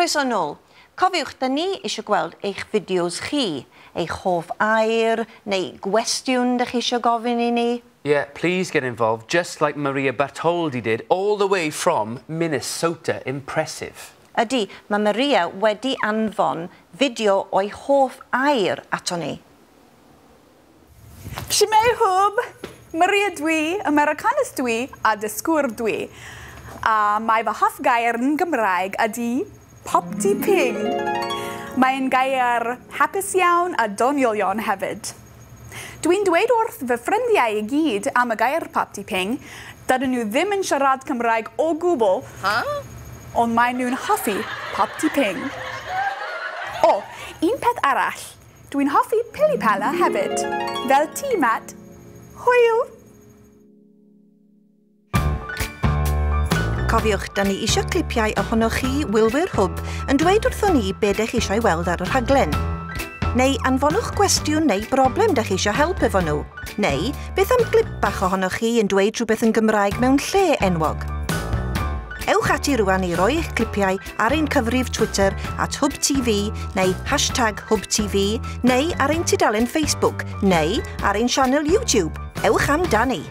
Croeso nôl. Cofiwch, da ni eisiau gweld eich fideos chi, eich hoff air neu gwestiwn da chi eisiau gofyn I ni. Yeah, please get involved, just like Maria Bartoldi did, all the way from Minnesota. Impressive. Ydy, mae Maria wedi anfon fideo o'i hoff air ato ni. Cymraeg, Maria dwi, Americanus dwi, a dysgwr dwi. A mae fy hoff gair yn Gymraeg ydy popty ping. Mae'n gair hapus iawn a doniol iawn hefyd. Dwi'n dweud wrth fy ffrindiau I gyd am y gair popty ping, dydyn nhw ddim yn siarad Cymraeg o gwbl, ond mae nhw'n hoffi popty ping. O, un peth arall, dwi'n hoffi pili pala hefyd, fel ti, Matt. Hwyl! Cofiwch, da ni eisiau clipiau ohonoch chi, wylwyr hwb, yn dweud wrthon ni beth ych eisiau weld ar y rhaglen. Neu anfonwch gwestiwn neu broblem da chi eisiau help efo nhw. Neu, beth am glip bach ohonoch chi yn dweud rhywbeth yn Gymraeg mewn lle enwog. Ewch ati rwan I roi eich clipiau ar ein cyfrif Twitter @HubTV neu #HubTV neu ar ein tudalen Facebook neu ar ein sianel YouTube. Ewch amdani!